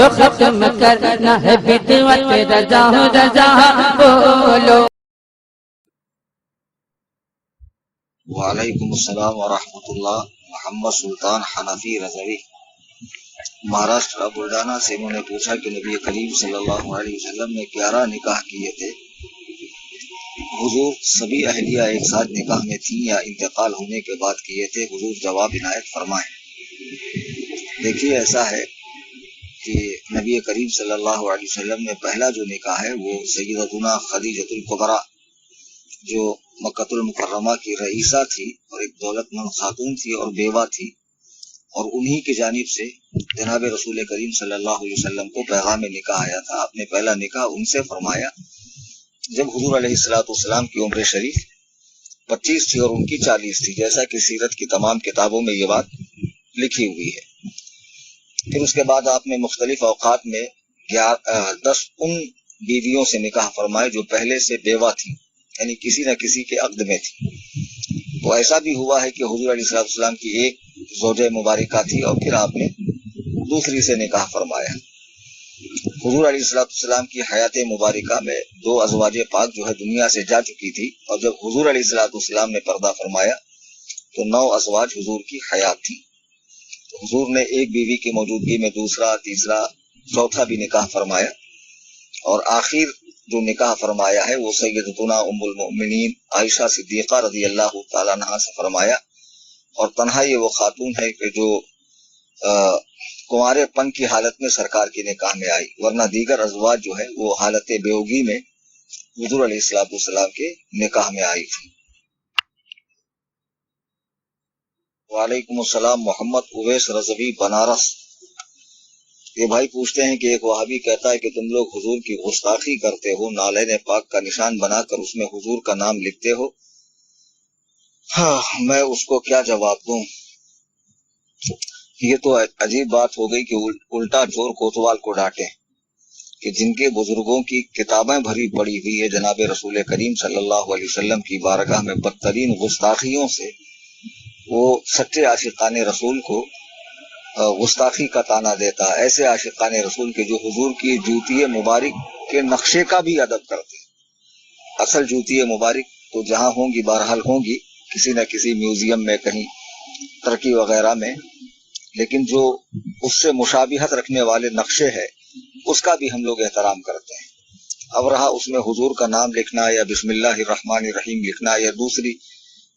جو ختم کرنا ہے بدعت رضا رضا بولو۔ وعلیکم السلام ورحمۃ اللہ۔ محمد سلطان حنفی رضوی مہاراشٹر بلڈانا سے، انہوں نے پوچھا کہ نبی کریم صلی اللہ علیہ وسلم نے 11 نکاح کیے تھے، حضور سبھی اہلیہ ایک ساتھ نکاح میں تھیں یا انتقال ہونے کے بعد کیے تھے؟ حضور جواب عنایت فرمائیں۔ دیکھیے ایسا ہے کہ نبی کریم صلی اللہ علیہ وسلم نے پہلا جو نکاح ہے وہ سیدتنا خدیجۃ الکبریٰ جو مکۃ المکرمہ کی رئیسہ تھی اور ایک دولت مند خاتون تھی اور بیوہ تھی، اور انہی کی جانب سے جناب رسول کریم صلی اللہ علیہ وسلم کو پیغام نکاح آیا تھا۔ آپ نے پہلا نکاح ان سے فرمایا جب حضور علیہ السلام کی عمر شریف 25 تھی اور ان کی 40 تھی، جیسا کہ سیرت کی تمام کتابوں میں یہ بات لکھی ہوئی ہے۔ پھر اس کے بعد آپ نے مختلف اوقات میں 10 ان بیویوں سے نکاح فرمائے جو پہلے سے بیوہ تھیں، یعنی کسی نہ کسی کے عقد میں تھی۔ تو ایسا بھی ہوا ہے کہ حضور علیہ السلام کی ایک زوجہ مبارکہ تھی اور پھر آپ نے دوسری سے نکاح فرمایا۔ حضور علیہ السلام کی حیات مبارکہ میں 2 ازواج پاک جو ہے دنیا سے جا چکی تھی، اور جب حضور علیہ السلام نے پردہ فرمایا تو 9 ازواج حضور کی حیات تھی۔ تو حضور نے ایک بیوی کی موجودگی میں دوسرا، تیسرا، چوتھا بھی نکاح فرمایا، اور آخر جو نکاح فرمایا ہے وہ سیدتنا ام المؤمنین عائشہ صدیقہ رضی اللہ تعالیٰ عنہا سے فرمایا، اور تنہا یہ وہ خاتون ہے کہ جو کنوارے پن کی حالت میں سرکار کے نکاح میں آئی، ورنہ دیگر ازواج جو ہے وہ حالت بیوگی میں حضور علیہ السلام کے نکاح میں آئی تھی۔ وعلیکم السلام۔ محمد اویس رضوی بنارس، یہ بھائی پوچھتے ہیں کہ ایک وہابی کہتا ہے کہ تم لوگ حضور کی گستاخی کرتے ہو، نالین پاک کا نشان بنا کر اس میں حضور کا نام لکھتے ہو۔ میں اس کو کیا جواب دوں؟ یہ تو عجیب بات ہو گئی کہ الٹا چور کوتوال کو ڈانٹے، کہ جن کے بزرگوں کی کتابیں بھری پڑی ہوئی ہے جناب رسول کریم صلی اللہ علیہ وسلم کی بارگاہ میں بدترین گستاخیوں سے، وہ سچے عاشقان رسول کو گستاخی کا تانا دیتا ہے، ایسے عاشقان رسول کے جو حضور کی جوتی مبارک کے نقشے کا بھی ادب کرتے ہیں۔ اصل جوتی مبارک تو جہاں ہوں گی بہرحال ہوں گی، کسی نہ کسی میوزیم میں، کہیں ترکی وغیرہ میں، لیکن جو اس سے مشابہت رکھنے والے نقشے ہے اس کا بھی ہم لوگ احترام کرتے ہیں۔ اب رہا اس میں حضور کا نام لکھنا یا بسم اللہ الرحمن الرحیم لکھنا یا دوسری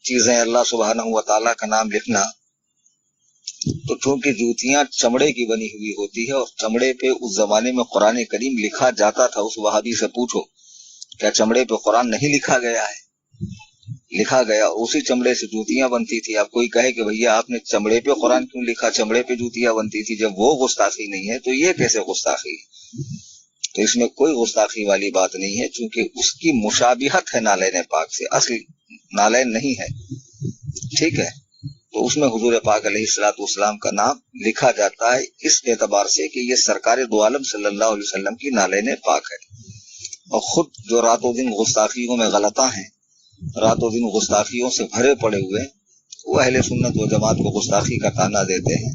چیزیں اللہ سبحانہ و تعالیٰ کا نام لکھنا، تو چونکہ جوتیاں چمڑے کی بنی ہوئی ہوتی ہے اور چمڑے پہ اس زمانے میں قرآن کریم لکھا جاتا تھا، اس وہابی سے پوچھو کیا چمڑے پہ قرآن نہیں لکھا گیا ہے؟ لکھا گیا، اسی چمڑے سے جوتیاں بنتی تھی۔ اب کوئی کہے کہ بھیا آپ نے چمڑے پہ قرآن کیوں لکھا، چمڑے پہ جوتیاں بنتی تھی، جب وہ گستاخی نہیں ہے تو یہ کیسے گستاخی ہے؟ تو اس میں کوئی گستاخی والی بات نہیں ہے، چونکہ اس کی مشابہت ہے نالین پاک سے، اصل نالین نہیں ہے، ٹھیک ہے؟ تو اس میں حضور پاک علیہ السلام کا نام لکھا جاتا ہے اس اعتبار سے کہ یہ سرکار دو عالم صلی اللہ علیہ وسلم کی نالین پاک ہے۔ اور خود جو رات و دن گستاخیوں میں غلطاں ہیں، رات و دن گستاخیوں سے بھرے پڑے ہوئے، وہ اہل سنت و جماعت کو گستاخی کا تانا دیتے ہیں،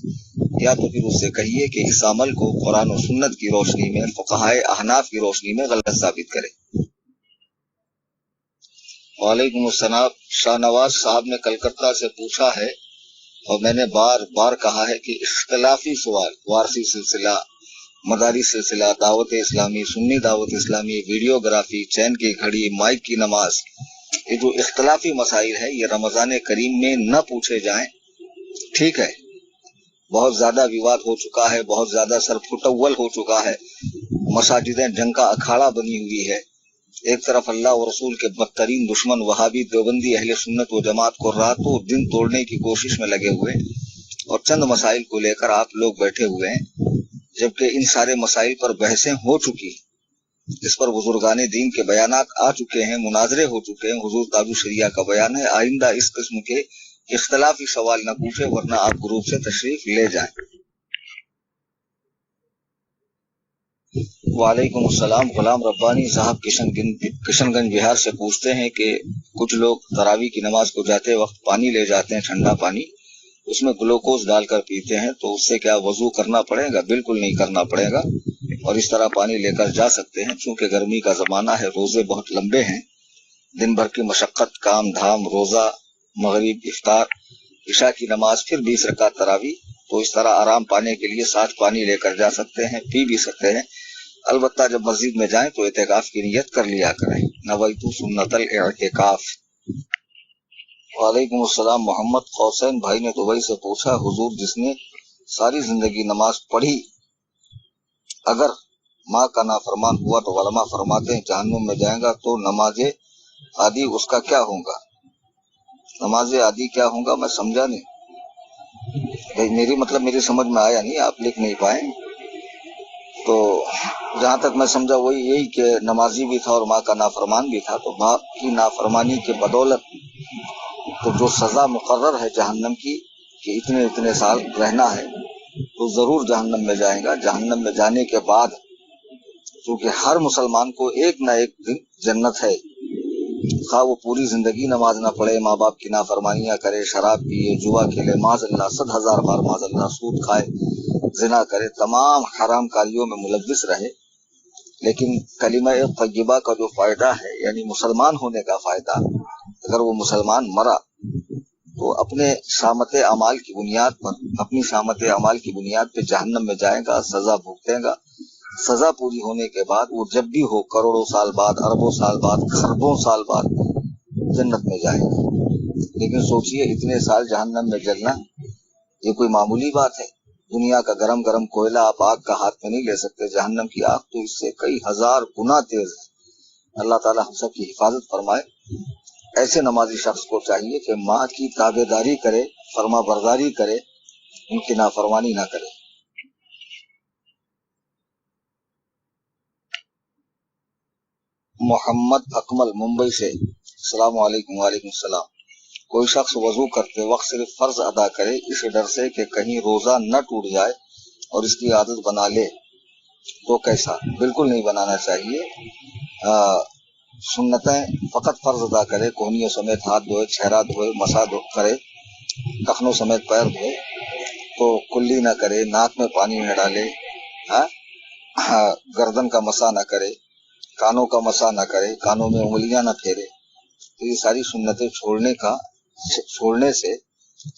یا تو پھر اس سے کہیے کہ اس عمل کو قرآن و سنت کی روشنی میں، فقہائے احناف کی روشنی میں غلط ثابت کرے۔ وعلیکم السلام۔ شاہ نواز صاحب نے کلکتہ سے پوچھا ہے، اور میں نے بار بار کہا ہے کہ اختلافی سوال، وارثی سلسلہ، مداری سلسلہ، دعوت اسلامی، سنی دعوت اسلامی، ویڈیوگرافی، چین کی گھڑی، مائک کی نماز، یہ جو اختلافی مسائل ہے یہ رمضان کریم میں نہ پوچھے جائیں، ٹھیک ہے؟ بہت زیادہ وواد ہو چکا ہے، بہت زیادہ سر پھٹول ہو چکا ہے، مساجدیں جنگ کا اکھاڑا بنی ہوئی ہے۔ ایک طرف اللہ و رسول کے بدترین دشمن وہابی دیوبندی اہل سنت و جماعت کو راتوں دن توڑنے کی کوشش میں لگے ہوئے، اور چند مسائل کو لے کر آپ لوگ بیٹھے ہوئے ہیں، جبکہ ان سارے مسائل پر بحثیں ہو چکی، اس پر بزرگان دین کے بیانات آ چکے ہیں، مناظرے ہو چکے ہیں۔ حضور تاج الشریعہ کا بیان ہے، آئندہ اس قسم کے اختلافی سوال نہ پوچھے ورنہ آپ گروپ سے تشریف لے جائیں۔ وعلیکم السلام۔ غلام ربانی صاحب کشن گنج بہار سے پوچھتے ہیں کہ کچھ لوگ تراویح کی نماز کو جاتے وقت پانی لے جاتے ہیں، ٹھنڈا پانی، اس میں ग्लूकोज डालकर पीते हैं तो उससे क्या वजू करना पड़ेगा? बिल्कुल नहीं करना पड़ेगा, और इस तरह पानी लेकर जा सकते हैं। चूंकि गर्मी का जमाना है, रोजे बहुत लंबे हैं, दिन भर की मशक्कत, काम धाम, रोजा, मगरिब, इफ्तार, इशा की नमाज, फिर 20 रकात तरावी, तो इस तरह आराम पाने के लिए साथ पानी लेकर जा सकते हैं, पी भी सकते हैं। अलबत्ता जब मस्जिद में जाएं तो एहतिकाफ की नियत कर लिया करें। नवैतु सुन्नतल एहतिकाफ। वालेकुम अस्सलाम। मोहम्मद कौसैन भाई ने दुबई से पूछा, हुजूर जिसने सारी जिंदगी नमाज पढ़ी अगर माँ का नाफरमान हुआ तो उलमा फरमाते हैं जहन्नुम में जाएगा, तो नमाजे आदि उसका क्या होगा? नमाजे आदि क्या होगा? मैं समझा नहीं, मेरी समझ में आया नहीं, आप लिख नहीं पाए। तो जहां तक मैं समझा वही यही कि नमाजी भी था और माँ का नाफरमान भी था, तो माँ की नाफरमानी के बदौलत तो जो सजा मुकर्रर है जहन्नम की कि इतने इतने साल रहना है, तो जरूर जहन्नम में जाएगा। जहन्नम में जाने के बाद क्योंकि हर मुसलमान को एक ना एक दिन जन्नत है, खा वो पूरी जिंदगी नमाज ना पढ़े, माँ बाप की नाफरमानियां करे, शराब पिए, जुआ खेले, माज़अल्लाह 100,000 बार माज़अल्लाह, सूद खाए, जिना करे, तमाम हराम कारियों में मुलव्विस रहे, लेकिन कलिमा तय्यबा का जो फायदा है, यानी मुसलमान होने का फायदा, अगर वो मुसलमान मरा तो अपने शामत अमाल की बुनियाद पर, अपनी शामत अमाल की बुनियाद पे जहन्नम में जाएगा, सजा भुगतेगा। सजा पूरी होने के बाद वो जब भी हो, करोड़ों साल बाद, अरबों साल बाद, खरबों साल बाद जन्नत में जाएगा। लेकिन सोचिए इतने साल जहन्नम में जलना, ये कोई मामूली बात है? दुनिया का गरम गरम कोयला आप आग का हाथ में नहीं ले सकते, जहन्नम की आग तो इससे कई हजार गुना तेज है। अल्लाह ताला हम सब की हिफाजत फरमाए। ऐसे नमाजी शख्स को चाहिए कि माँ की ताबेदारी करे, फरमा बरदारी करे, उनकी नाफरमानी ना करे। मोहम्मद अकमल मुंबई से, अस्सलाम वालेकुम। वालेकुम सलाम। कोई शख्स वजू करते वक्त सिर्फ फर्ज अदा करे इस डर से कि कहीं रोजा न टूट जाए और इसकी आदत बना ले, तो कैसा? बिल्कुल नहीं बनाना चाहिए। सुन्नतें फकत फर्ज अदा करे, कोहनियों समेत हाथ धोए, चेहरा धोए, मसा करे, टखनों समेत पैर धोए, तो कुल्ली न करे, नाक में पानी न डाले, गर्दन का मसा न करे, कानों का मसा न करे, कानों में उंगलियां न फेरे। तो ये सारी सुन्नतें छोड़ने से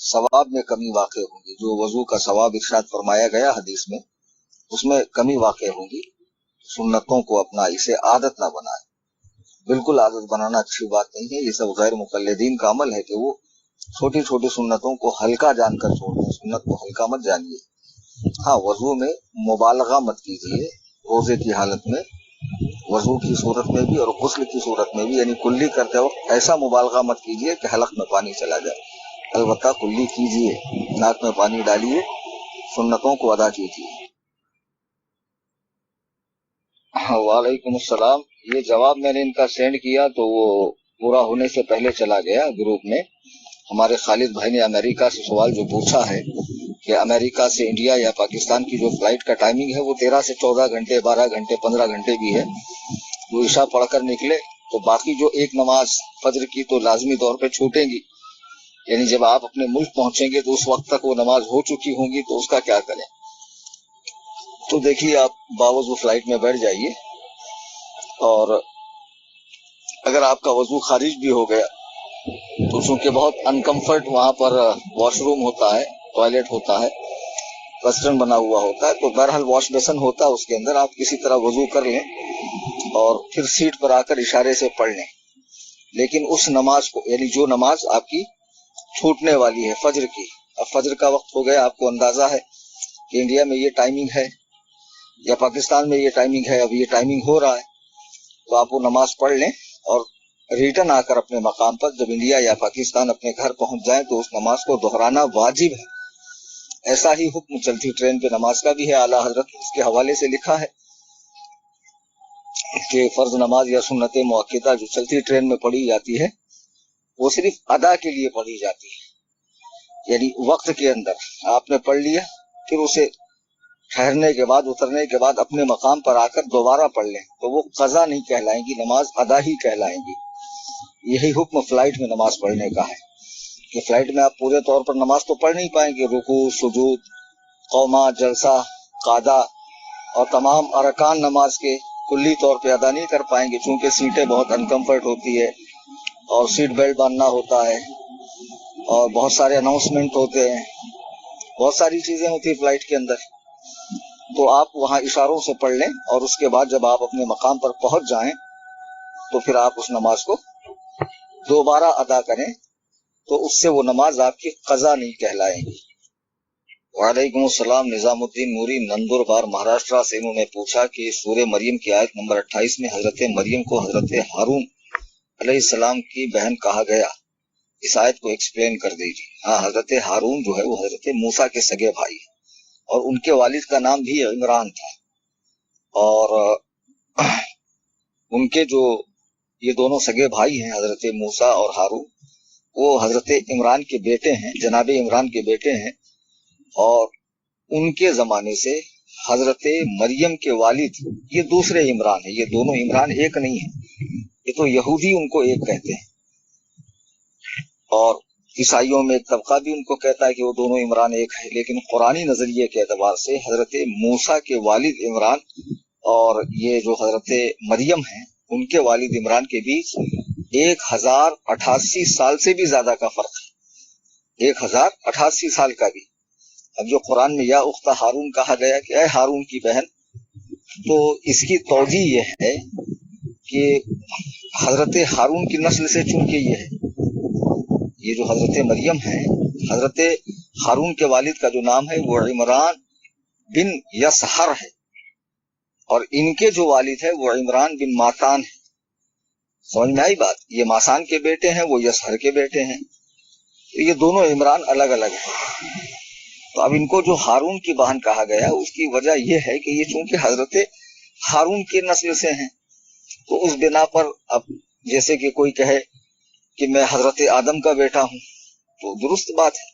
सवाब में कमी वाक़ई होगी। जो वजू का सवाब इरशाद फरमाया गया हदीस में, उसमें कमी वाक़ई होगी। सुन्नतों को अपना, इसे आदत ना बनाए। बिल्कुल आदत बनाना अच्छी बात नहीं है। ये सब गैर मुकल्लिदीन का अमल है कि वो छोटी छोटी सुन्नतों को हल्का जानकर छोड़ दें। सुन्नत को हल्का मत जानिए। हाँ, वजू में मुबालगा मत कीजिए, रोजे की हालत में, वजू की सूरत में भी और गुस्ल की सूरत में भी, यानी कुल्ली करते वक्त ऐसा मुबालगा मत कीजिए कि हलक में पानी चला जाए। अलबत्ता कुल्ली कीजिए, नाक में पानी डालिए, सुन्नतों को अदा कीजिए। वालेकुम अस्सलाम। ये जवाब मैंने इनका सेंड किया तो वो पूरा होने से पहले चला गया ग्रुप में। हमारे खालिद भाई ने अमेरिका से सवाल जो पूछा है कि अमेरिका से इंडिया या पाकिस्तान की जो फ्लाइट का टाइमिंग है वो 13 से 14 घंटे, 12 घंटे, 15 घंटे भी है। वो ईशा पढ़कर निकले तो बाकी जो एक नमाज फजर की तो लाजमी तौर पे छूटेंगी, यानी जब आप अपने मुल्क पहुंचेंगे तो उस वक्त तक वो नमाज हो चुकी होंगी, तो उसका क्या करें? तो देखिए, आप बावजू फ्लाइट में बैठ जाइए, और अगर आपका वजू खारिज भी हो गया तो चूंकि बहुत अनकंफर्ट वहां पर वॉशरूम होता है, टॉयलेट होता है, वेस्टर्न बना हुआ होता है, तो बहरहाल वॉश बेसन होता है, उसके अंदर आप किसी तरह वजू कर लें और फिर सीट पर आकर इशारे से पढ़ लें। लेकिन उस नमाज को, यानी जो नमाज आपकी छूटने वाली है फजर की, अब फजर का वक्त हो गया, आपको अंदाजा है कि इंडिया में ये टाइमिंग है या पाकिस्तान में ये टाइमिंग है, अब ये टाइमिंग हो रहा है, तो आप वो नमाज पढ़ लें और रिटर्न आकर अपने मकाम पर जब इंडिया या पाकिस्तान अपने घर पहुंच जाएं तो उस नमाज को दोहराना वाजिब है। ऐसा ही हुक्म चलती ट्रेन पे नमाज का भी है। आला हजरत इसके हवाले से लिखा है कि फर्ज नमाज या सुन्नत मुअक्किदा जो चलती ट्रेन में पढ़ी जाती है वो सिर्फ अदा के लिए पढ़ी जाती है, यानी वक्त के अंदर आपने पढ़ लिया, फिर उसे ठहरने के बाद, उतरने के बाद अपने मकाम पर आकर दोबारा पढ़ लें, तो वो कज़ा नहीं कहलाएंगी, नमाज अदा ही कहलाएंगी। यही हुक्म फ्लाइट में नमाज पढ़ने का है। कि फ्लाइट में आप पूरे तौर पर नमाज तो पढ़ नहीं पाएंगे, रुकू, सुजूद, कौमा, जलसा, कादा और तमाम अरकान नमाज के कुल्ली तौर पे अदा नहीं कर पाएंगे, चूंकि सीटें बहुत अनकम्फर्ट होती है और सीट बेल्ट बांधना होता है और बहुत सारे अनाउंसमेंट होते हैं, बहुत सारी चीजें होती है फ्लाइट के अंदर। तो आप वहां इशारों से पढ़ लें और उसके बाद जब आप अपने मकाम पर पहुंच जाएं तो फिर आप उस नमाज को दोबारा अदा करें, तो उससे वो नमाज आपकी कज़ा नहीं कहलाएगी। वालेकुम अस्सलाम। निजामुद्दीन नूरी नंदुरबार महाराष्ट्र से इन्होंने पूछा कि सूरह मरियम की आयत नंबर 28 में हजरत मरियम को हजरत हारून अलैहिस्सलाम की बहन कहा गया, इस आयत को एक्सप्लेन कर दीजिए। हाँ, हजरत हारून जो है वो हजरत मूसा के सगे भाई है और उनके वालिद का नाम भी इमरान था, और उनके जो ये दोनों सगे भाई हैं हजरत मूसा और हारून, वो हजरत इमरान के बेटे हैं, जनाबे इमरान के बेटे हैं। और उनके जमाने से हजरत मरियम के वालिद ये दूसरे इमरान है, ये दोनों इमरान एक नहीं है, ये तो यहूदी उनको एक कहते हैं और ईसाइयों में एक तबका भी उनको कहता है कि वो दोनों इमरान एक है। लेकिन कुरानी नजरिए के एतबार से हजरत मूसा के वालिद इमरान और ये जो हजरत मरियम है उनके वालिद इमरान के बीच 1088 साल से भी ज्यादा का फर्क है, 1088 साल का भी। अब जो कुरान में या उख्ता हारून कहा गया कि ऐ हारून की बहन, तो इसकी तौजी ये है कि हजरत हारून की नस्ल से चूंकि ये जो हजरत मरियम है, हजरत हारून के वालिद का जो नाम है वो इमरान बिन यसहर है और इनके जो वालिद है वो इमरान बिन मातान है। समझ में आई बात? ये मासान के बेटे हैं, वो यसहर के बेटे हैं, तो ये दोनों इमरान अलग अलग हैं। तो अब इनको जो हारून की बहन कहा गया उसकी वजह यह है कि ये चूंकि हजरत हारून की नस्ल से हैं, तो उस बिना पर अब जैसे कि कोई कहे कि मैं हजरत आदम का बेटा हूं, तो दुरुस्त बात है।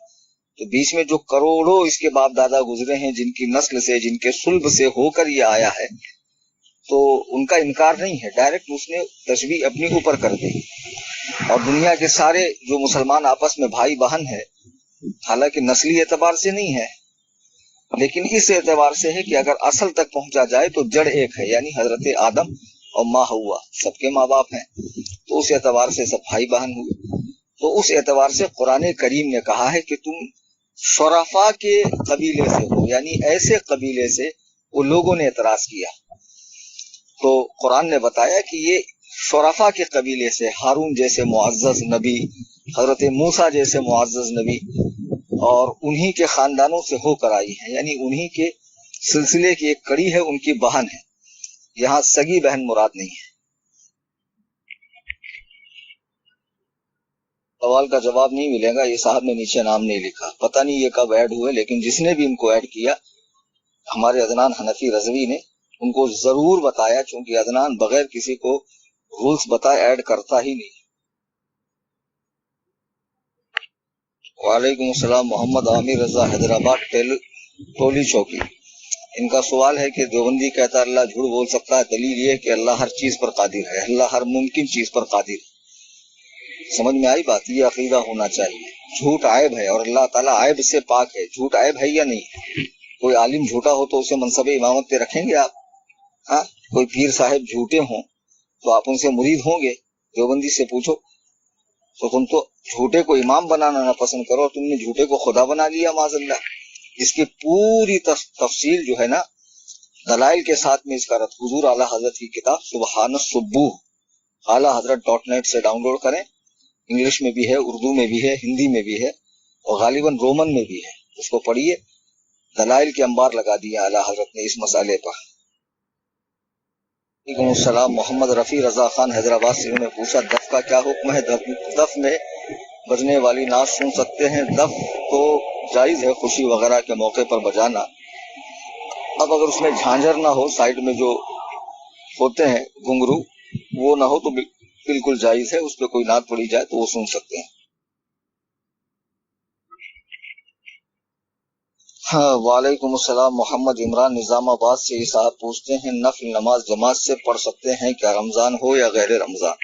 तो बीच में जो करोड़ों इसके बाप दादा गुजरे हैं, जिनकी नस्ल से, जिनके सुल्ब से होकर ये आया है, तो उनका इनकार नहीं है। डायरेक्ट उसने तशबीह अपनी ऊपर कर दी। और दुनिया के सारे जो मुसलमान आपस में भाई बहन है, हालांकि नस्ली एतबार से नहीं है, लेकिन इस एतबार से है कि अगर असल तक पहुंचा जाए तो जड़ एक है, यानी हजरत आदम और माँ हव्वा सबके माँ बाप हैं, तो उस एतबार से सब भाई बहन हुए। तो उस एतबार से कुरान करीम ने कहा है कि तुम शुरफा के कबीले से हो, यानी ऐसे कबीले से वो लोगों ने एतराज किया। तो कुरान ने बताया कि ये शुरफा के कबीले से, हारून जैसे मुअज़्ज़ज़ नबी, हजरत मूसा जैसे मुअज़्ज़ज़ नबी, और उन्हीं के खानदानों से होकर आई है, यानी उन्हीं के सिलसिले की एक कड़ी है, उनकी बहन है। यहाँ सगी बहन मुराद नहीं है। सवाल का जवाब नहीं मिलेगा, ये साहब ने नीचे नाम नहीं लिखा, पता नहीं ये कब ऐड हुए, लेकिन जिसने भी इनको ऐड किया, हमारे अदनान हनफी रजवी ने उनको जरूर बताया, क्योंकि अदनान बगैर किसी को रूल्स बताए ऐड करता ही नहीं। वालेकुम अस्सलाम। मोहम्मद आमिर रजा, हैदराबाद टोली चौकी। इनका सवाल है कि देवबंदी कहता है अल्लाह झूठ बोल सकता है, दलील ये कि अल्लाह हर चीज पर कादिर है, अल्लाह हर मुमकिन चीज पर कादिर है। समझ में आई बात? ये अकीदा होना चाहिए। झूठ आयब है और अल्लाह ताला आयब से पाक है। झूठ आयब है या नहीं? कोई आलिम झूठा हो तो उसे मनसब इमामत पे रखेंगे आप? हाँ, कोई पीर साहब झूठे हों तो आप उनसे मुरीद होंगे? देवबंदी से पूछो। तो तुम तो झूठे को इमाम बनाना ना पसंद करो, तुमने झूठे को खुदा बना लिया माज़अल्लाह। इसकी पूरी तफसील जो है ना, दलाइल के साथ में इसका रद्द हुजूर आला हजरत की किताब सुबहान सुब्बूह आला हजरत.net से डाउनलोड करें। इंग्लिश में भी है, उर्दू में भी है, हिंदी में भी है और गालिबन रोमन में भी है। उसको पढ़िए। दलाइल के अंबार लगा दिया आला हजरत ने इस मसाले पर। सलाम। मोहम्मद रफी रजा खान हैदराबाद से उन्होंने पूछा दफ का क्या हुक्म है? दफ में बजने वाली नाच सुन सकते हैं? दफ तो जायज है खुशी वगैरह के मौके पर बजाना। अब अगर उसमें झांझर ना हो, साइड में जो होते हैं घुंघरू वो ना हो तो बिल्कुल जायज है, उस पर कोई नात पड़ी जाए तो वो सुन सकते हैं। हाँ, वालेकुम अस्सलाम। मोहम्मद इमरान निजामाबाद से साहब पूछते हैं नफल नमाज जमात से पढ़ सकते हैं क्या, रमजान हो या गैर रमजान?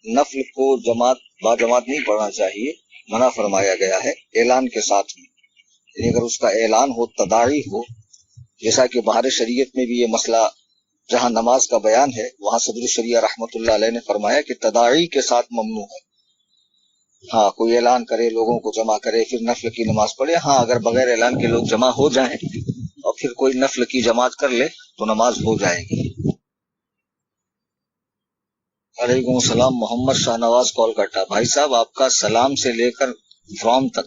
नफल को जमात बाजमात नहीं पढ़ना चाहिए, منع فرمایا گیا ہے اعلان کے ساتھ میں، یعنی اگر اس کا اعلان ہو، تداعی ہو، جیسا کہ بہار شریعت میں بھی یہ مسئلہ جہاں نماز کا بیان ہے وہاں صدر الشریعہ رحمۃ اللہ علیہ نے فرمایا کہ تداعی کے ساتھ ممنوع ہے۔ ہاں کوئی اعلان کرے، لوگوں کو جمع کرے، پھر نفل کی نماز پڑھے، ہاں اگر بغیر اعلان کے لوگ جمع ہو جائیں اور پھر کوئی نفل کی جماعت کر لے تو نماز ہو جائے گی۔ وعلیکم السلام، محمد شاہ نواز کولکتہ۔ بھائی صاحب آپ کا سلام سے لے کر فرام تک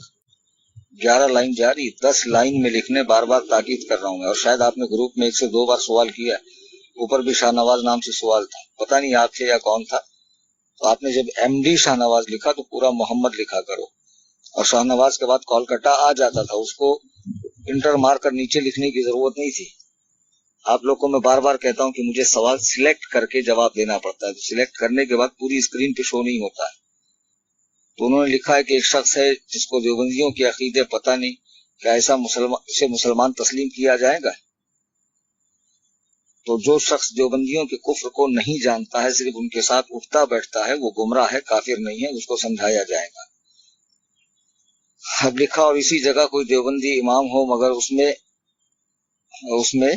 11 لائن جاری، 10 لائن میں لکھنے بار بار تاکید کر رہا ہوں میں، اور شاید آپ نے گروپ میں 1 سے 2 بار سوال کیا، اوپر بھی شاہ نواز نام سے سوال تھا، پتہ نہیں آپ تھے یا کون تھا۔ تو آپ نے جب ایم ڈی شاہ نواز لکھا تو پورا محمد لکھا کرو، اور شاہ نواز کے بعد کولکتہ آ جاتا تھا، اس کو انٹر مار کر نیچے لکھنے کی ضرورت نہیں تھی۔ آپ لوگ کو میں بار بار کہتا ہوں کہ مجھے سوال سلیکٹ کر کے جواب دینا پڑتا ہے، تو سلیکٹ کرنے کے بعد پوری اسکرین پہ شو نہیں ہوتا ہے۔ تو انہوں نے لکھا ہے کہ ایک شخص ہے جس کو دیوبندیوں کے عقیدے پتہ نہیں، کیا ایسا اسے مسلمان تسلیم کیا جائے گا؟ تو جو شخص دیوبندیوں کے کفر کو نہیں جانتا ہے، صرف ان کے ساتھ اٹھتا بیٹھتا ہے، وہ گمراہ ہے، کافر نہیں ہے، اس کو سمجھایا جائے گا۔ اب لکھا اور اسی جگہ کوئی دیوبندی امام ہو مگر اس میں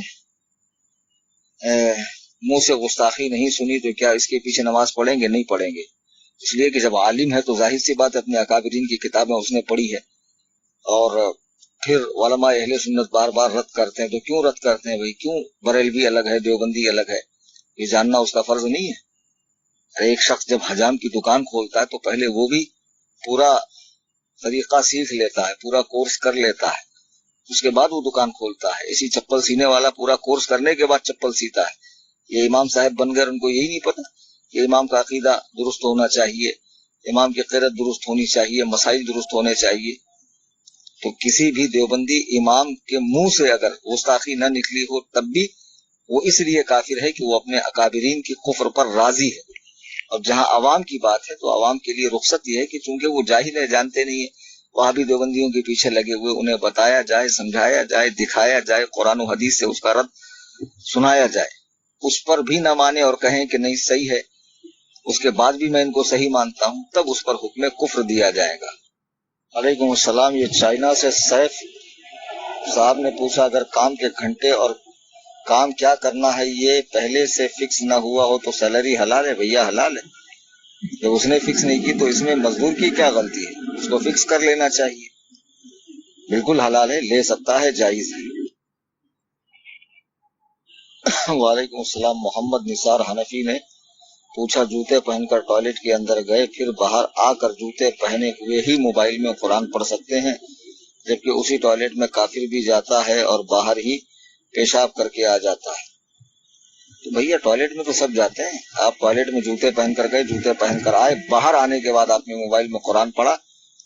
منہ سے گستاخی نہیں سنی، تو کیا اس کے پیچھے نماز پڑھیں گے؟ نہیں پڑھیں گے، اس لیے کہ جب عالم ہے تو ظاہر سی بات ہے اپنے اکابرین کی کتابیں اس نے پڑھی ہے، اور پھر علماء اہل سنت بار بار رد کرتے ہیں۔ تو کیوں رد کرتے ہیں بھائی؟ کیوں بریلوی الگ ہے، دیوبندی الگ ہے؟ یہ جاننا اس کا فرض نہیں ہے؟ ایک شخص جب حجام کی دکان کھولتا ہے تو پہلے وہ بھی پورا طریقہ سیکھ لیتا ہے، پورا کورس کر لیتا ہے، اس کے بعد وہ دکان کھولتا ہے۔ اسی چپل سینے والا پورا کورس کرنے کے بعد چپل سیتا ہے۔ یہ امام صاحب بن گئے، ان کو یہی نہیں پتا کہ امام کا عقیدہ درست ہونا چاہیے، امام کی قرأت درست ہونی چاہیے، مسائل درست ہونے چاہیے۔ تو کسی بھی دیوبندی امام کے منہ سے اگر گستاخی نہ نکلی ہو تب بھی وہ اس لیے کافر ہے کہ وہ اپنے اکابرین کی کفر پر راضی ہے۔ اور جہاں عوام کی بات ہے تو عوام کے لیے رخصت یہ ہے کہ چونکہ وہ جاہل ہے، جانتے نہیں ہیں، وہاں بھی دیوبندیوں کے پیچھے لگے ہوئے، انہیں بتایا جائے، سمجھایا جائے، دکھایا جائے، قرآن و حدیث سے اس کا رد سنایا جائے۔ اس پر بھی نہ مانے اور کہیں کہ نہیں صحیح ہے، اس کے بعد بھی میں ان کو صحیح مانتا ہوں، تب اس پر حکم کفر دیا جائے گا۔ وعلیکم السلام، یہ چائنا سے سیف صاحب نے پوچھا اگر کام کے گھنٹے اور کام کیا کرنا ہے یہ پہلے سے فکس نہ ہوا ہو تو سیلری حلال ہے؟ بھیا حلال ہے، جب اس نے فکس نہیں کی تو اس میں مزدور کی کیا غلطی ہے؟ اس کو فکس کر لینا چاہیے، بالکل حلال ہے، لے سکتا ہے، جائز ہے۔ وعلیکم السلام، محمد نثار حنفی نے پوچھا جوتے پہن کر ٹوائلٹ کے اندر گئے، پھر باہر آ کر جوتے پہنے ہوئے ہی موبائل میں قرآن پڑھ سکتے ہیں؟ جبکہ اسی ٹوائلٹ میں کافر بھی جاتا ہے اور باہر ہی پیشاب کر کے آ جاتا ہے۔ تو بھیا ٹوائلٹ میں تو سب جاتے ہیں، آپ ٹوائلٹ میں جوتے پہن کر گئے، جوتے پہن کر آئے، باہر آنے کے بعد آپ نے موبائل میں قرآن پڑھا،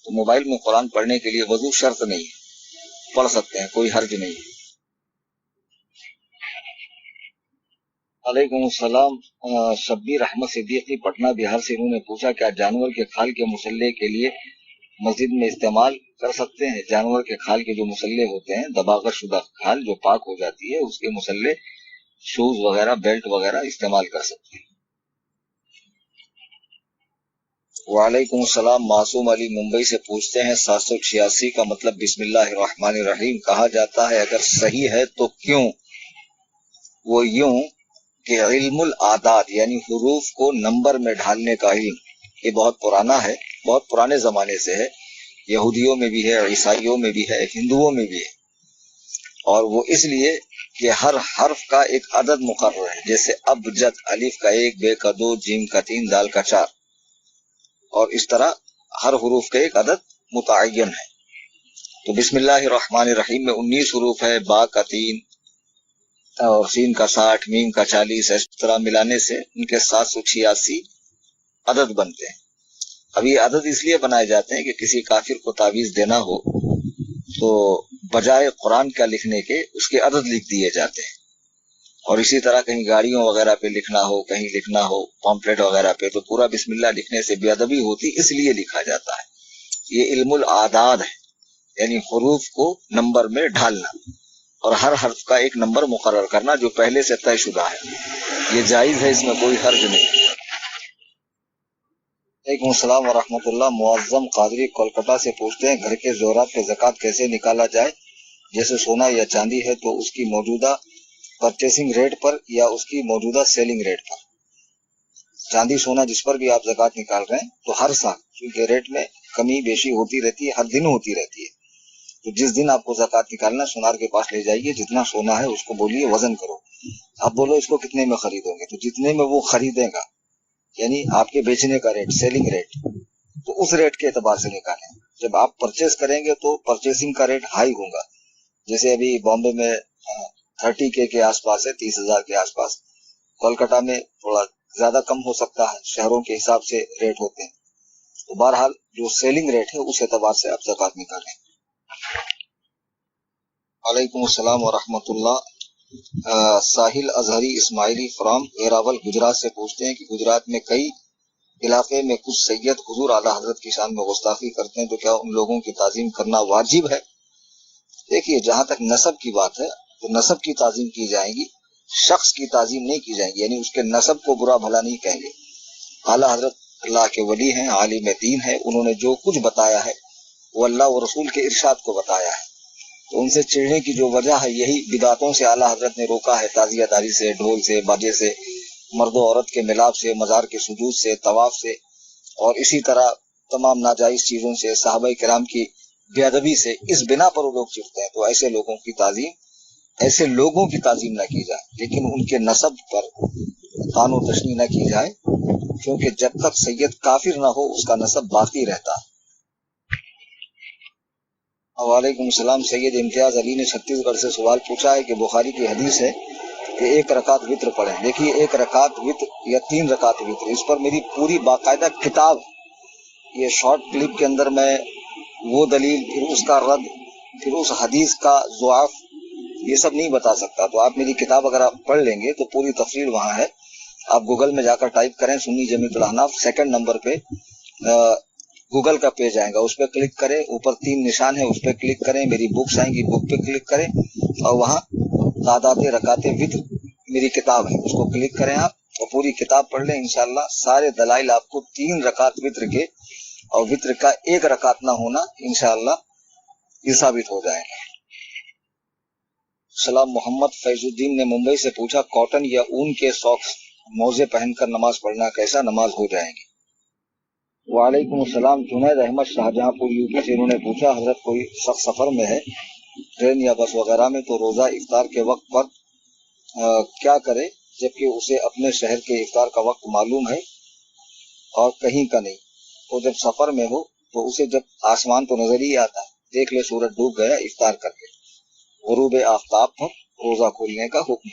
تو موبائل میں قرآن پڑھنے کے لیے وضو شرط نہیں ہے، پڑھ سکتے ہیں، کوئی حرج نہیں ہے۔ وعلیکم السلام، شبیر احمد صدیقی پٹنہ بہار سے، انہوں نے پوچھا کیا جانور کے کھال کے مسلح کے لیے مسجد میں استعمال کر سکتے ہیں؟ جانور کے کھال کے جو مسلح ہوتے ہیں، دباغت شدہ کھال جو پاک ہو جاتی ہے، اس کے مسلح شوز وغیرہ، بیلٹ وغیرہ استعمال کر سکتے ہیں۔ وعلیکم السلام، معصوم علی ممبئی سے پوچھتے ہیں 786 کا مطلب بسم اللہ الرحمن الرحیم کہا جاتا ہے، اگر صحیح ہے تو کیوں؟ وہ یوں کہ علم الاعداد یعنی حروف کو نمبر میں ڈھالنے کا علم، یہ بہت پرانا ہے، بہت پرانے زمانے سے ہے، یہودیوں میں بھی ہے، عیسائیوں میں بھی ہے، ہندوؤں میں بھی ہے، اور وہ اس لیے کہ ہر حرف کا ایک عدد مقرر ہے، جیسے ابجد، الف کا 1، بے کا 2، جیم کا 3، دال کا 4، اور اس طرح ہر حروف کا ایک عدد متعین ہے۔ تو بسم اللہ الرحمن الرحیم میں 19 حروف ہے، با کا 3 اور سین کا 60، میم کا 40، اس طرح ملانے سے ان کے 786 عدد بنتے ہیں۔ اب یہ عدد اس لیے بنائے جاتے ہیں کہ کسی کافر کو تعویذ دینا ہو تو بجائے قرآن کا لکھنے کے اس کے عدد لکھ دیے جاتے ہیں، اور اسی طرح کہیں گاڑیوں وغیرہ پہ لکھنا ہو، کہیں لکھنا ہو پمفلٹ وغیرہ پہ، تو پورا بسم اللہ لکھنے سے بے ادبی ہوتی، اس لیے لکھا جاتا ہے۔ یہ علم الاعداد ہے، یعنی حروف کو نمبر میں ڈھالنا اور ہر حرف کا ایک نمبر مقرر کرنا جو پہلے سے طے شدہ ہے، یہ جائز ہے، اس میں کوئی حرج نہیں۔ वालेकुम अस्सलाम व रहमतुल्लाह। मुअज्जम कादरी कोलकाता से पूछते हैं, घर के ज़ेवरात पे ज़कात कैसे निकाला जाए? जैसे सोना या चांदी है तो उसकी मौजूदा परचेसिंग रेट पर या उसकी मौजूदा सेलिंग रेट पर। चांदी सोना जिस पर भी आप ज़कात निकाल रहे हैं तो हर साल क्योंकि रेट में कमी बेशी होती रहती है, हर दिन होती रहती है, तो जिस दिन आपको ज़कात निकालना सुनार के पास ले जाइए, जितना सोना है उसको बोलिए वजन करो। आप बोलो इसको कितने में खरीदोगे, तो जितने में वो खरीदेगा यानी आपके बेचने का रेट, सेलिंग रेट, तो उस रेट के एतबार से निकालें। जब आप परचेस करेंगे तो परचेसिंग का रेट हाई होगा। जैसे अभी बॉम्बे में 30K के आसपास है, 30,000 के आसपास। कोलकाता में थोड़ा ज्यादा कम हो सकता है, शहरों के हिसाब से रेट होते हैं। तो बहरहाल जो सेलिंग रेट है उस एतबार से आप ज़कात निकालें। वालेकुम अस्सलाम व रहमतुल्लाह। साहिल अजहरी इस्माइली फ्रॉम वेरावल गुजरात से पूछते हैं कि गुजरात में कई इलाके में कुछ सैयद हुजूर आला हजरत की शान में गुस्ताखी करते हैं, तो क्या उन लोगों की ताजीम करना वाजिब है? देखिए, जहां तक नसब की बात है तो नसब की ताजीम की जाएगी, शख्स की ताजीम नहीं की जाएगी, यानी उसके नसब को बुरा भला नहीं कहेंगे। आला हजरत अल्लाह के वली हैं, आलिम दीन है, उन्होंने जो कुछ बताया है वो अल्लाह और रसूल के इरशाद को बताया है। तो उनसे चिढ़ने की जो वजह है यही बिदातों से आला हजरत ने रोका है, ताजियादारी से, ढोल से, बाजे से, मर्द औरत के मिलाप से, मजार के सुजूद से, तवाफ से, और इसी तरह तमाम नाजायज चीजों से, सहाबा किराम की बेअदबी से। इस बिना पर वो लोग चिढ़ते हैं। तो ऐसे लोगों की ताजीम न की जाए, लेकिन उनके नसब पर तानो तशनी न की जाए, क्योंकि जब तक सैयद काफिर न हो उसका नसब बाकी रहता है। वालेकुम सलाम। सैयद इम्तियाज अली ने छत्तीसगढ़ से सवाल पूछा है कि बुखारी की हदीस है कि 1 रकात वित्र पढ़ें। देखिए, 1 रकात वित्र या 3 रकात वित्र, इस पर मेरी पूरी बाकायदा किताब, ये शॉर्ट क्लिप के अंदर मैं वो दलील, फिर उसका रद्द, फिर उस हदीस का ज़ुआफ, ये सब नहीं बता सकता। तो आप मेरी किताब अगर आप पढ़ लेंगे तो पूरी तफसील वहां है। आप गूगल में जाकर टाइप करें सुन्नी जमीयतुल अहनाफ, सेकंड नंबर पे गूगल का पेज आएगा, उस पर क्लिक करें, ऊपर 3 निशान है, उस पर क्लिक करें, मेरी बुक्स आएंगी, बुक पे क्लिक करें और वहाँ तादाते रकाते वित्र मेरी किताब है, उसको क्लिक करें आप और पूरी किताब पढ़ लें। इंशाअल्लाह सारे दलाइल आपको 3 रकात वित्र के और वित्र का 1 रकात ना होना इंशाअल्लाह ये साबित हो जाएगा। सलाम। मोहम्मद फैजुद्दीन ने मुंबई से पूछा, कॉटन या ऊन के सॉक्स मोजे पहनकर नमाज पढ़ना कैसा नमाज हो जाएगी? वालेकुम अस्सलाम। जुनैद अहमद शाहजहांपुर यूपी से इन्होंने पूछा, हजरत कोई शख्स सफर में है, ट्रेन या बस वगैरह में, तो रोजा इफ्तार के वक्त पर क्या करे, जबकि उसे अपने शहर के इफ्तार का वक्त मालूम है और कहीं का नहीं। तो जब सफर में हो तो उसे जब आसमान तो नजर ही आता है, देख ले सूरज डूब गया, इफ्तार कर ले, गुरूब आफ्ताब पर रोजा खोलने का हुक्म।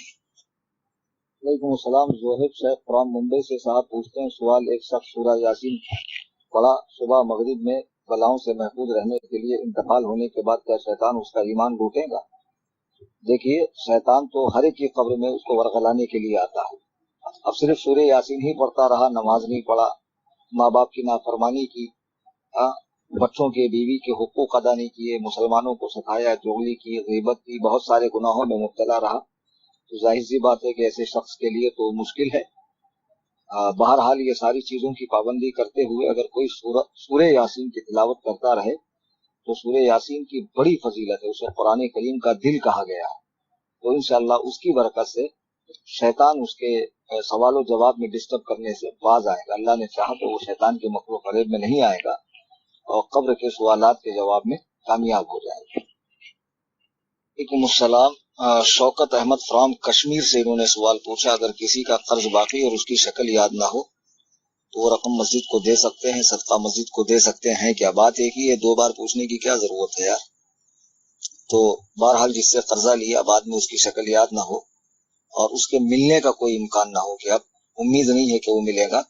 वालेकुम अस्सलाम। जोहिब शेख फ्रॉम मुंबई से साहब पूछते हैं, सवाल, एक शख्स सूरह यासीन पढ़ा सुबह मगरिब में, बलाओं से महफूज रहने के लिए, इंतकाल होने के बाद क्या शैतान उसका ईमान लूटेगा? देखिए, शैतान तो हर एक की कब्र में उसको वरगलाने के लिए आता है। अब सिर्फ सूरह यासीन ही पढ़ता रहा, नमाज नहीं पढ़ा, माँ बाप की नाफरमानी की, बच्चों के, बीवी के हुकूक अदा नहीं किए, मुसलमानों को सताया, चुगली की, गीबत की, बहुत सारे गुनाहों में मुब्तला रहा, तो जाहिर सी बात है कि ऐसे शख्स के लिए तो मुश्किल है। बहरहाल ये सारी चीजों की पाबंदी करते हुए अगर कोई सूरह यासीन की तिलावत करता रहे तो सूरह यासीन की बड़ी फजीलत है, उसे कुरान करीम का दिल कहा गया है। तो इंशाअल्लाह उसकी बरकत से शैतान उसके सवालों जवाब में डिस्टर्ब करने से बाज आएगा। अल्लाह ने चाहा तो वो शैतान के मकरू फरेब में नहीं आएगा और कब्र के सवालात के जवाब में कामयाब हो जाएगा। वालेकुम। शौकत अहमद फ्रॉम कश्मीर से इन्होंने सवाल पूछा, अगर किसी का कर्ज बाकी और उसकी शक्ल याद ना हो तो वो रकम मस्जिद को दे सकते हैं, सदका मस्जिद को दे सकते हैं क्या? बात एक ही है, 2 बार पूछने की क्या जरूरत है यार। तो बहरहाल जिससे कर्जा लिया बाद में उसकी शक्ल याद ना हो और उसके मिलने का कोई इम्कान ना हो कि अब उम्मीद नहीं है कि वो मिलेगा,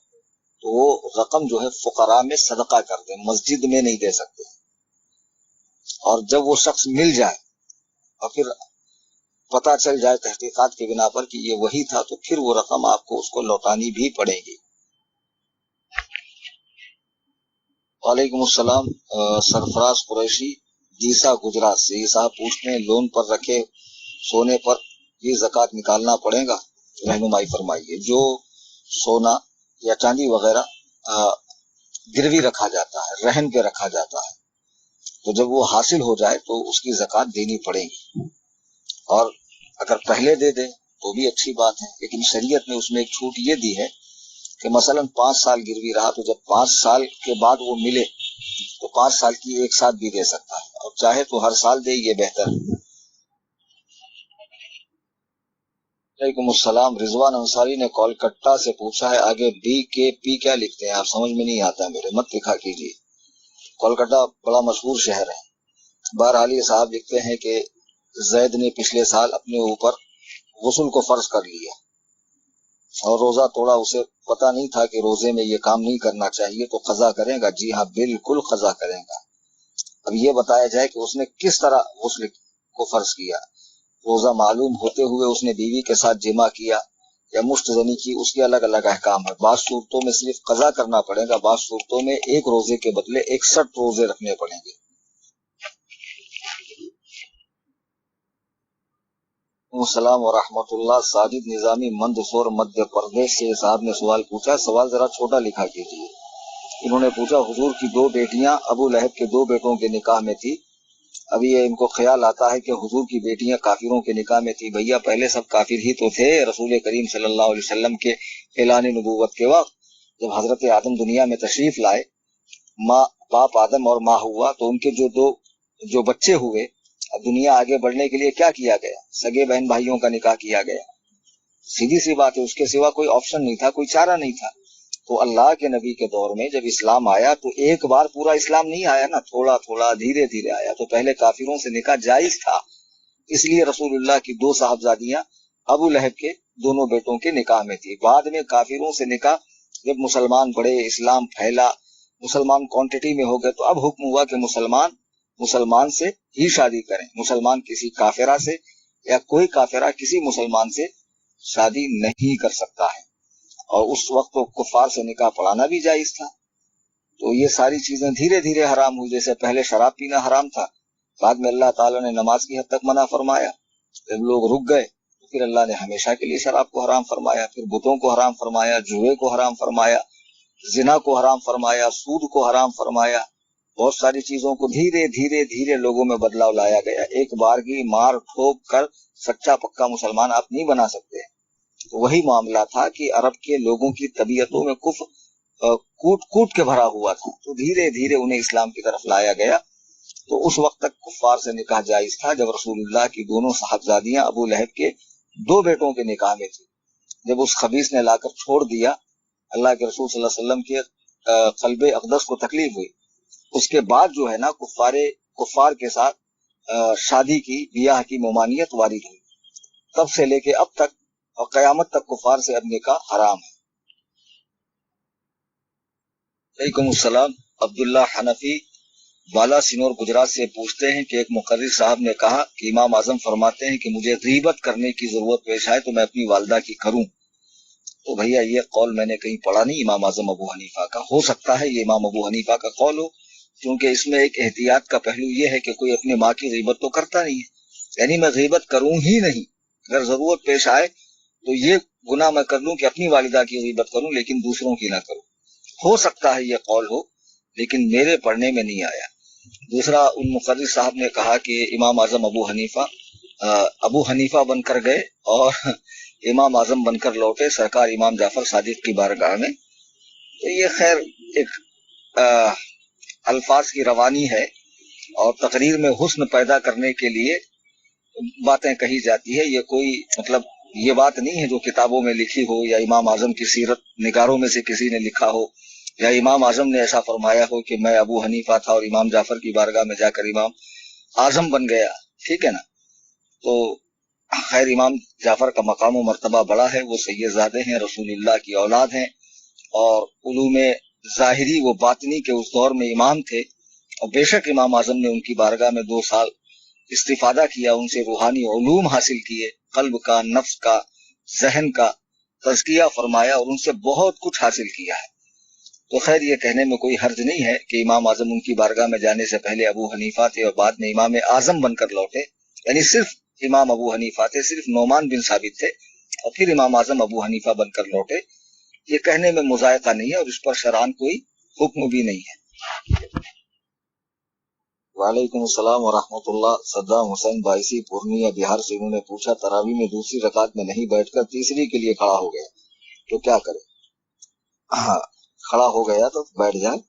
तो वो रकम जो है फुकरा में सदका कर दे, मस्जिद में नहीं दे सकते। और जब वो शख्स मिल जाए और फिर पता चल जाए तहकीकात के बिना पर कि ये वही था, तो फिर वो रकम आपको उसको लौटानी भी पड़ेगी। वालेकुम अस्सलाम। सरफराज कुरैशी जीसा गुजरात से ये साहब पूछते हैं, लोन पर रखे सोने पर ये ज़कात निकालना पड़ेगा? रहनुमाई फरमाइए। जो सोना या चांदी वगैरह گروی رکھا جاتا ہے، رہن پہ رکھا جاتا ہے، تو جب وہ حاصل ہو جائے تو اس کی زکوٰۃ دینی پڑے گی، اور اگر پہلے دے دے تو بھی اچھی بات ہے، لیکن شریعت نے اس میں ایک چھوٹ یہ دی ہے کہ مثلا 5 سال گروی رہا تو جب 5 سال کے بعد وہ ملے تو 5 سال کی ایک ساتھ بھی دے سکتا ہے، اور چاہے تو ہر سال دے، یہ بہتر ہے۔ وعلیکم السلام، رضوان انصاری نے کولکتہ سے پوچھا ہے، آگے بی کے پی کیا لکھتے ہیں آپ؟ سمجھ میں نہیں آتا میرے، مت لکھا کیجیے، کولکتہ بڑا مشہور شہر ہے۔ بہرحال یہ صاحب لکھتے ہیں کہ زید نے پچھلے سال اپنے اوپر غسل کو فرض کر لیا اور روزہ توڑا، اسے پتہ نہیں تھا کہ روزے میں یہ کام نہیں کرنا چاہیے، تو قضا کرے گا؟ جی ہاں بالکل قضا کرے گا۔ اب یہ بتایا جائے کہ اس نے کس طرح غسل کو فرض کیا، روزہ معلوم ہوتے ہوئے اس نے بیوی کے ساتھ جمع کیا یا مشت زنی کی، اس کے الگ الگ احکام ہے۔ بعض صورتوں میں صرف قضا کرنا پڑے گا، بعض صورتوں میں ایک روزے کے بدلے 61 روزے رکھنے پڑیں گے۔ السلام ورحمۃ اللہ، ساجد نظامی مندسور مدھیہ پردیش سے صاحب نے سوال پوچھا، سوال ذرا چھوٹا لکھا کیجیے۔ انہوں نے پوچھا، حضور کی 2 بیٹیاں ابو لہب کے 2 بیٹوں کے نکاح میں تھی، ابھی ان کو خیال آتا ہے کہ حضور کی بیٹیاں کافروں کے نکاح میں تھی۔ بھیا پہلے سب کافر ہی تو تھے، رسول کریم صلی اللہ علیہ وسلم کے اعلان نبوت کے وقت جب حضرت آدم دنیا میں تشریف لائے، ماں باپ آدم اور ماں ہوا، تو ان کے جو بچے ہوئے، اب دنیا آگے بڑھنے کے لیے کیا کیا گیا؟ سگے بہن بھائیوں کا نکاح کیا گیا، سیدھی سی بات ہے، اس کے سوا کوئی آپشن نہیں تھا، کوئی چارہ نہیں تھا۔ تو اللہ کے نبی کے دور میں جب اسلام آیا تو ایک بار پورا اسلام نہیں آیا نا، تھوڑا تھوڑا دھیرے دھیرے آیا، تو پہلے کافروں سے نکاح جائز تھا، اس لیے رسول اللہ کی 2 صاحبزادیاں ابو لہب کے دونوں بیٹوں کے نکاح میں تھی۔ بعد میں کافروں سے نکاح جب مسلمان بڑھے، اسلام پھیلا، مسلمان کوانٹٹی میں ہو گئے، تو اب حکم ہوا کہ مسلمان سے ہی شادی کریں، مسلمان کسی کافرہ سے یا کوئی کافرہ کسی مسلمان سے شادی نہیں کر سکتا ہے، اور اس وقت تو کفار سے نکاح پڑھانا بھی جائز تھا۔ تو یہ ساری چیزیں دھیرے دھیرے حرام ہوئی، جیسے پہلے شراب پینا حرام تھا، بعد میں اللہ تعالیٰ نے نماز کی حد تک منع فرمایا، جب لوگ رک گئے تو پھر اللہ نے ہمیشہ کے لیے شراب کو حرام فرمایا، پھر بتوں کو حرام فرمایا، جوئے کو حرام فرمایا، زنا کو حرام فرمایا، سود کو حرام فرمایا، بہت ساری چیزوں کو دھیرے دھیرے دھیرے لوگوں میں بدلاؤ لایا گیا۔ ایک بار کی مار ٹھوک کر سچا پکا مسلمان آپ نہیں بنا سکتے۔ تو وہی معاملہ تھا کہ عرب کے لوگوں کی طبیعتوں میں کفر کوٹ کوٹ کے بھرا ہوا تھا، تو دھیرے دھیرے انہیں اسلام کی طرف لایا گیا۔ تو اس وقت تک کفار سے نکاح جائز تھا جب رسول اللہ کی دونوں صاحبزادیاں ابو لہب کے 2 بیٹوں کے نکاح میں تھی۔ جب اس خبیث نے لا کر چھوڑ دیا، اللہ کے رسول صلی اللہ علیہ وسلم کے قلب اقدس کو تکلیف ہوئی، اس کے بعد جو ہے نا کفار کے ساتھ شادی کی، بیاہ کی ممانعت وارد ہوئی، تب سے لے کے اب تک اور قیامت تک کفار سے اب نکاح حرام ہے۔ وعلیکم السلام، عبداللہ حنفی بالا سنور گجرات سے پوچھتے ہیں کہ ایک مقرر صاحب نے کہا کہ امام اعظم فرماتے ہیں کہ مجھے غیبت کرنے کی ضرورت پیش آئے تو میں اپنی والدہ کی کروں، تو بھیا یہ قول میں نے کہیں پڑھا نہیں امام اعظم ابو حنیفہ کا، ہو سکتا ہے یہ امام ابو حنیفہ کا قول ہو، کیونکہ اس میں ایک احتیاط کا پہلو یہ ہے کہ کوئی اپنی ماں کی غیبت تو کرتا نہیں ہے، یعنی میں غیبت کروں ہی نہیں، اگر ضرورت پیش آئے تو یہ گناہ میں کر لوں کہ اپنی والدہ کی غیبت کروں لیکن دوسروں کی نہ کروں، ہو سکتا ہے یہ قول ہو لیکن میرے پڑھنے میں نہیں آیا۔ دوسرا، ان مقرر صاحب نے کہا کہ امام اعظم ابو حنیفہ بن کر گئے اور امام اعظم بن کر لوٹے سرکار امام جعفر صادق کی بارگاہ میں، تو یہ خیر ایک الفاظ کی روانی ہے اور تقریر میں حسن پیدا کرنے کے لیے باتیں کہی جاتی ہے، یہ کوئی مطلب یہ بات نہیں ہے جو کتابوں میں لکھی ہو یا امام اعظم کی سیرت نگاروں میں سے کسی نے لکھا ہو یا امام اعظم نے ایسا فرمایا ہو کہ میں ابو حنیفہ تھا اور امام جعفر کی بارگاہ میں جا کر امام اعظم بن گیا، ٹھیک ہے نا۔ تو خیر امام جعفر کا مقام و مرتبہ بڑا ہے، وہ سید زادے ہیں، رسول اللہ کی اولاد ہیں، اور علوم ظاہری و باطنی کے اس دور میں امام تھے، اور بے شک امام اعظم نے ان کی بارگاہ میں 2 سال استفادہ کیا، ان سے روحانی علوم حاصل کیے، قلب کا، نفس کا، ذہن کا تزکیہ فرمایا اور ان سے بہت کچھ حاصل کیا ہے۔ تو خیر یہ کہنے میں کوئی حرج نہیں ہے کہ امام اعظم ان کی بارگاہ میں جانے سے پہلے ابو حنیفہ تھے اور بعد میں امام اعظم بن کر لوٹے، یعنی صرف امام ابو حنیفہ تھے، صرف نعمان بن ثابت تھے اور پھر امام اعظم ابو حنیفہ بن کر لوٹے، یہ کہنے میں مذائقہ نہیں ہے اور اس پر شرعاً کوئی हुक्म भी नहीं है। वालेकुम अस्सलाम व रहमतुल्लाह। सद्दाम हुसैन बाइसी पूर्णिया बिहार से, उन्होंने पूछा तरावी में दूसरी रकात में नहीं बैठकर तीसरी के लिए खड़ा हो गया तो क्या करे? हाँ, खड़ा हो गया तो बैठ जाए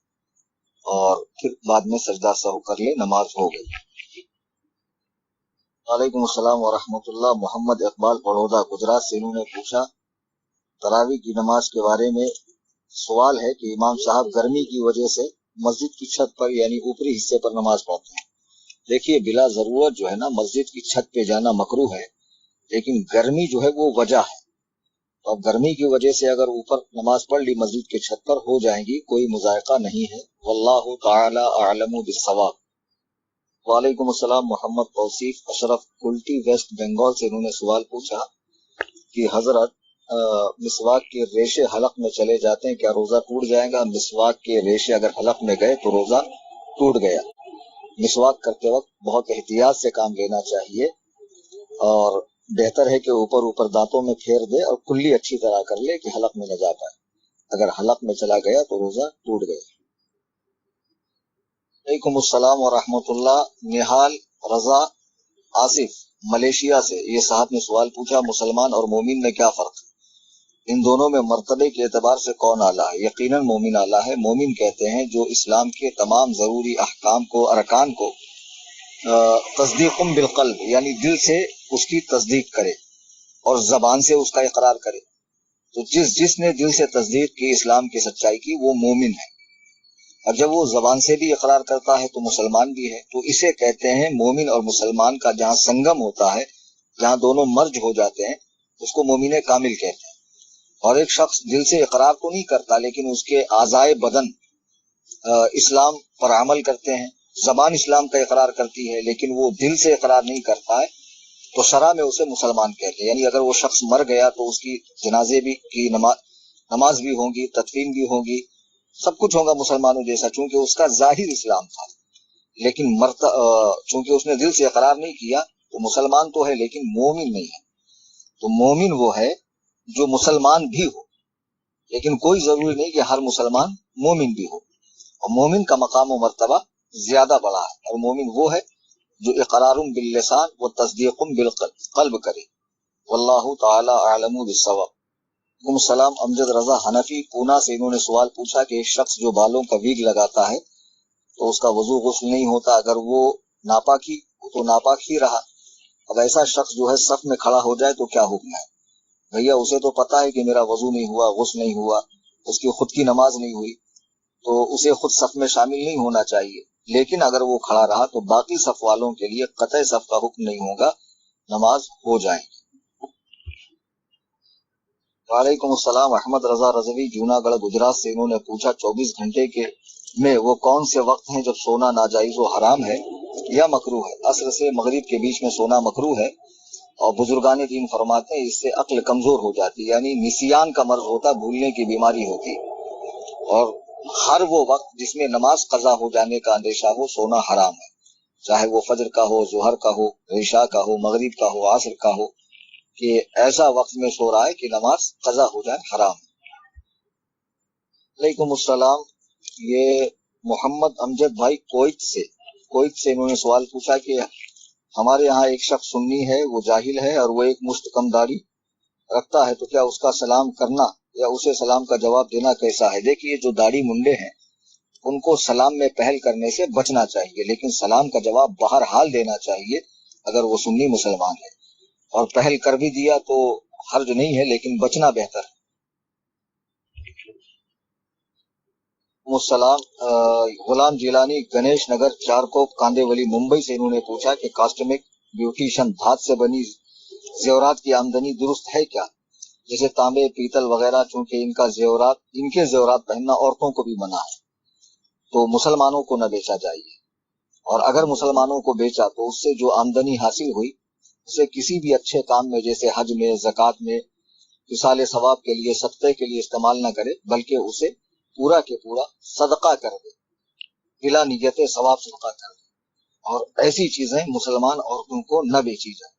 और फिर बाद में सजदा सहू कर ले, नमाज हो गई। वालेकुम अस्सलाम व रहमतुल्लाह। मोहम्मद इकबाल बड़ौदा गुजरात से, इन्होंने पूछा तरावी की नमाज के बारे में सवाल है कि इमाम साहब गर्मी की वजह से मस्जिद की छत पर यानी ऊपरी हिस्से पर नमाज पढ़ते हैं। देखिए, बिला जरूरत जो है ना मस्जिद की छत पे जाना मकरूह है, लेकिन गर्मी जो है वो वजह है। तो अब गर्मी की वजह से अगर ऊपर नमाज पढ़ ली मस्जिद के छत पर हो जाएगी, कोई मुजायका नहीं है। वल्लाहु ताला अअलमु बिस्सवाब। वालेकुम अस्सलाम। मोहम्मद तौसीफ अशरफ कुल्टी वेस्ट बंगाल से, इन्होंने सवाल पूछा कि हजरत मिसवाक के रेशे हलक में चले जाते हैं, क्या रोजा टूट जाएगा? मिसवाक के रेशे अगर हलक में गए तो रोजा टूट गया। मिसवाक करते वक्त बहुत एहतियात से काम लेना चाहिए और बेहतर है कि ऊपर ऊपर दांतों में फेर दे और कुल्ली अच्छी तरह कर ले कि हलक में न जा पाए। अगर हलक में चला गया तो रोजा टूट गया। वालेकुम अस्सलाम व रहमतुल्लाह। निहाल रजा आसिफ मलेशिया से, ये साहब ने सवाल पूछा मुसलमान और मोमिन में क्या फर्क है? इन दोनों में मर्तबे के एतबार से कौन आला है? यकीनन मोमिन आला है। मोमिन कहते हैं जो इस्लाम के तमाम जरूरी अहकाम को, अरकान को तस्दीक़ुम बिलक़ल्ब यानी दिल से उसकी तस्दीक करे और जबान से उसका इकरार करे। तो जिसने दिल से तस्दीक की इस्लाम की सच्चाई की वो मोमिन है, और जब वो जबान से भी इकरार करता है तो मुसलमान भी है। तो इसे कहते हैं मोमिन और मुसलमान का जहाँ संगम होता है, जहाँ दोनों मर्ज हो जाते हैं, उसको मोमिन कामिल कहते हैं। और एक शख्स दिल से इकरार तो नहीं करता लेकिन उसके आज़ाए बदन इस्लाम पर अमल करते हैं, जबान इस्लाम का इकरार करती है लेकिन वो दिल से इकरार नहीं करता है, तो शरा में उसे मुसलमान कहते हैं। यानी अगर वो शख्स मर गया तो उसकी जनाजे भी की नमाज भी होगी, तदफीन भी होगी, सब कुछ होगा मुसलमानों जैसा, चूंकि उसका जाहिर इस्लाम था। लेकिन चूंकि उसने दिल से इकरार नहीं किया तो मुसलमान तो है लेकिन मोमिन नहीं है। तो मोमिन वो है जो मुसलमान भी हो, लेकिन कोई जरूरी नहीं कि हर मुसलमान मोमिन भी हो। और मोमिन का मकाम और मर्तबा ज्यादा बड़ा है, और मोमिन वो है जो इकरारुम बिल लिसान व तस्दीकुम बिल क़ल्ब करे। वल्लाहु ताला अअलमु बिस्सवाब। सलाम। अमजद रजा हनफी पूना से, इन्होंने सवाल पूछा कि एक शख्स जो बालों का वीग लगाता है तो उसका वजू गुस्ल नहीं होता, अगर वो नापाकी तो नापाक ही रहा। अब ऐसा शख्स जो है सफ में खड़ा हो जाए तो क्या हुक्म है? भैया उसे तो पता है कि मेरा वजू नहीं हुआ, गुस्ल नहीं हुआ, उसकी खुद की नमाज नहीं हुई, तो उसे खुद सफ में शामिल नहीं होना चाहिए। लेकिन अगर वो खड़ा रहा तो बाकी सफ वालों के लिए कतई सफ का हुक्म नहीं होगा, नमाज हो जाएगी। वालेकुम अस्सलाम। अहमद रजा रजवी जूनागढ़ गुजरात से, इन्होंने पूछा 24 घंटे के में वो कौन से वक्त हैं जब सोना नाजायज व हराम है या मकरूह है? असर से मगरिब के बीच में सोना मकरूह है और बुजुर्गान दीन फरमाते हैं इससे अक्ल कमजोर हो जाती, यानी निसियान का मर्ज होता, भूलने की बीमारी होती। और हर वो वक्त जिसमें नमाज कजा हो जाने का अंदेशा हो, सोना हराम है, चाहे वो फजर का हो, जोहर का हो, ईशा का हो, मगरिब का हो, आसर का हो, कि ऐसा वक्त में सो रहा है कि नमाज कजा हो जाए, हराम है। वालेकुम अस्सलाम। ये मोहम्मद अमजद भाई कोइट से इन्होंने सवाल पूछा कि हमारे यहाँ एक शख्स सुन्नी है, वो जाहिल है और वो एक मुश्त कम दाढ़ी रखता है, तो क्या उसका सलाम करना या उसे सलाम का जवाब देना कैसा है? देखिए, जो दाढ़ी मुंडे हैं उनको सलाम में पहल करने से बचना चाहिए, लेकिन सलाम का जवाब बहरहाल देना चाहिए अगर वो सुन्नी मुसलमान है। और पहल कर भी दिया तो हर्ज नहीं है, लेकिन बचना बेहतर है। मुसलाम। गुलाम जिलानी गणेश नगर चारकोप कांदेवली मुंबई से, इन्होंने पूछा कि कॉस्मेटिक ब्यूटिशियन धात से बनी जेवरात की आमदनी दुरुस्त है क्या? जैसे तांबे पीतल वगैरह, चूंकि इनके जेवरात पहनना औरतों को भी मना है, तो मुसलमानों को न बेचा जाइए। और अगर मुसलमानों को बेचा तो उससे जो आमदनी हासिल हुई उसे किसी भी अच्छे काम में, जैसे हज में, ज़कात में, इसाले सवाब के लिए, सदक़े के लिए इस्तेमाल न करे, बल्कि उसे पूरा के पूरा सदका कर दे, बिला नियत सवाब सदका कर दे। और ऐसी चीजें मुसलमान औरतों को न बेची जाए।